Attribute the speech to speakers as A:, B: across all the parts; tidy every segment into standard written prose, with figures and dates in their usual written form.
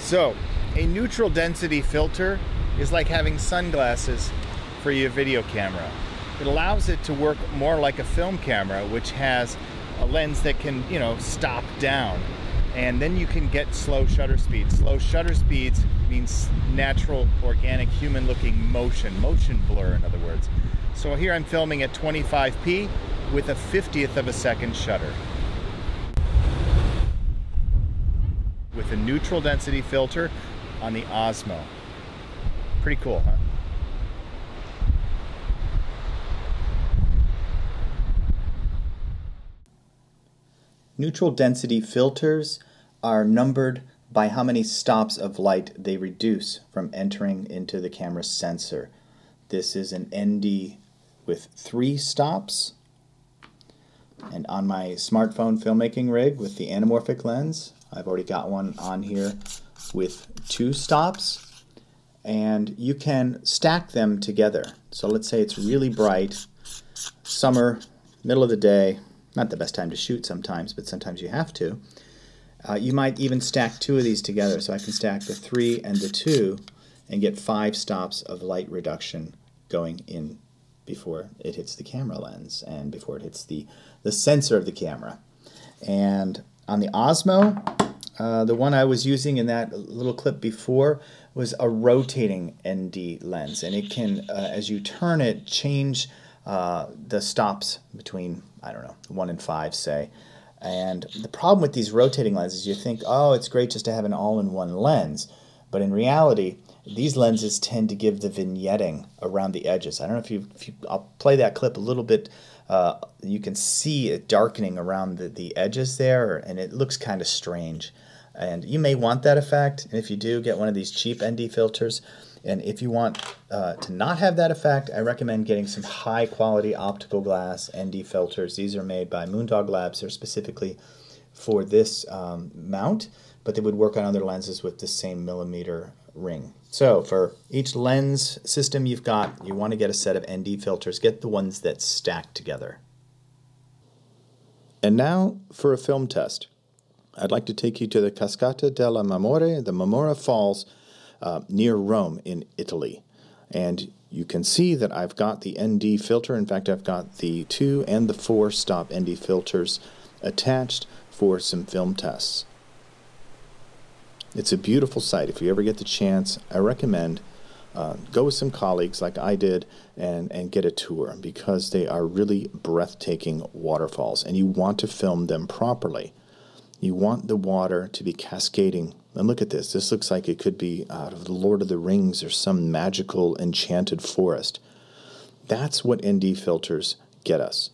A: So, a neutral density filter is like having sunglasses for your video camera. It allows it to work more like a film camera, which has a lens that can, stop down. And then you can get slow shutter speeds. Slow shutter speeds means natural, organic, human-looking motion blur, in other words. So here I'm filming at 25p with a 50th of a second shutter. With a neutral density filter on the Osmo. Pretty cool, huh?
B: Neutral density filters are numbered by how many stops of light they reduce from entering into the camera's sensor. This is an ND with 3 stops. And on my smartphone filmmaking rig with the anamorphic lens, I've already got one on here with 2 stops. And you can stack them together. So let's say it's really bright, summer, middle of the day. Not the best time to shoot sometimes, but sometimes you have to. You might even stack 2 of these together. So I can stack the 3 and the 2 and get 5 stops of light reduction going in before it hits the camera lens and before it hits the sensor of the camera. And on the Osmo, the one I was using in that little clip before was a rotating ND lens. And it can, as you turn it, change the stops between, 1 and 5, say. And the problem with these rotating lenses, you think, oh, it's great just to have an all-in-one lens. But in reality, these lenses tend to give the vignetting around the edges. I don't know if you I'll play that clip a little bit. You can see it darkening around the edges there, and it looks kind of strange. And you may want that effect, and if you do, get one of these cheap ND filters. And if you want to not have that effect, I recommend getting some high-quality optical glass ND filters. These are made by Moondog Labs. They're specifically for this mount, but they would work on other lenses with the same millimeter ring. So for each lens system you want to get a set of ND filters. Get the ones that stack together. And now for a film test. I'd like to take you to the Cascata della Marmora, the Marmora Falls, near Rome in Italy. And you can see that I've got the ND filter. In fact, I've got the 2 and the 4 stop ND filters attached for some film tests. It's a beautiful sight. If you ever get the chance, I recommend go with some colleagues like I did and get a tour, because they are really breathtaking waterfalls, and you want to film them properly. You want the water to be cascading. And look at this. This looks like it could be out of the Lord of the Rings or some magical enchanted forest. That's what ND filters get us.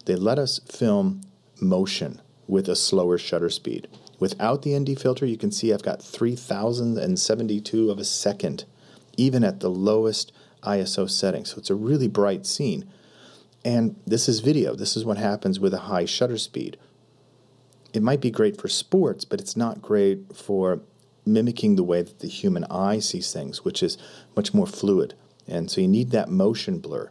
B: They let us film motion with a slower shutter speed. Without the ND filter, you can see I've got 3072 of a second, even at the lowest ISO setting. So it's a really bright scene. And this is video. This is what happens with a high shutter speed. It might be great for sports, but it's not great for mimicking the way that the human eye sees things, which is much more fluid. And so you need that motion blur.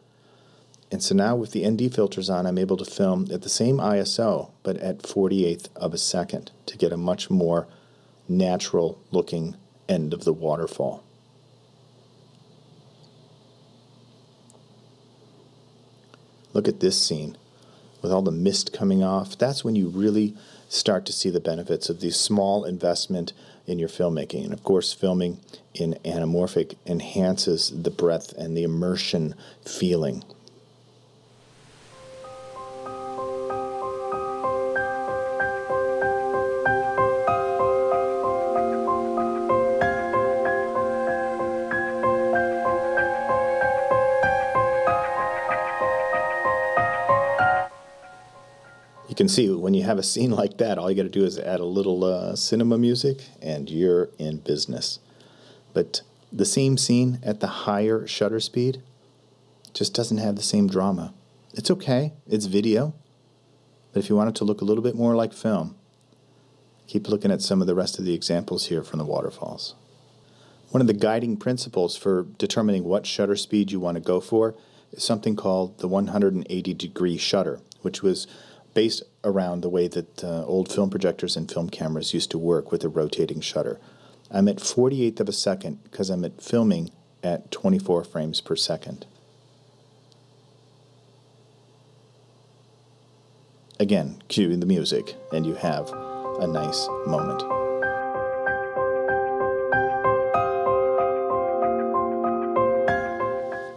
B: And so now with the ND filters on, I'm able to film at the same ISO, but at 48th of a second to get a much more natural looking end of the waterfall. Look at this scene with all the mist coming off. That's when you really start to see the benefits of the small investment in your filmmaking. And of course, filming in anamorphic enhances the breadth and the immersion feeling. You can see when you have a scene like that, all you got to do is add a little cinema music and you're in business. But the same scene at the higher shutter speed just doesn't have the same drama. It's okay, it's video, but if you want it to look a little bit more like film, keep looking at some of the rest of the examples here from the waterfalls. One of the guiding principles for determining what shutter speed you want to go for is something called the 180-degree shutter, which was based around the way that old film projectors and film cameras used to work with a rotating shutter. I'm at 48th of a second because I'm filming at 24 frames per second. Again, cue the music, and you have a nice moment.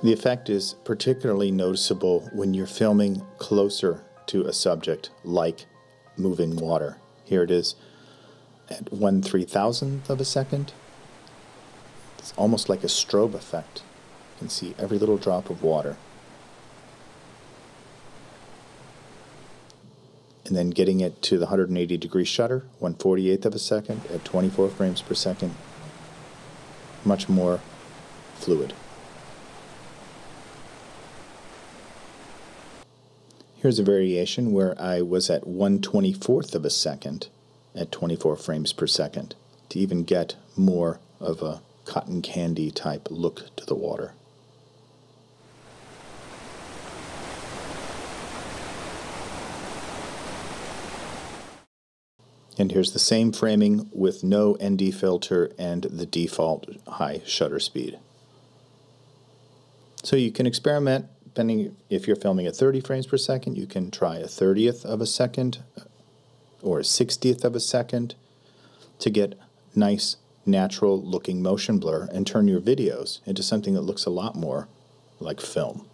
B: The effect is particularly noticeable when you're filming closer to a subject, like moving water. Here it is at 1/3000th of a second. It's almost like a strobe effect. You can see every little drop of water. And then getting it to the 180-degree shutter, 1/48th of a second at 24 frames per second. Much more fluid. Here's a variation where I was at 1/24th of a second at 24 frames per second to even get more of a cotton candy type look to the water. And here's the same framing with no ND filter and the default high shutter speed. So you can experiment. Depending if you're filming at 30 frames per second, you can try a 30th of a second or a 60th of a second to get nice, natural looking motion blur and turn your videos into something that looks a lot more like film.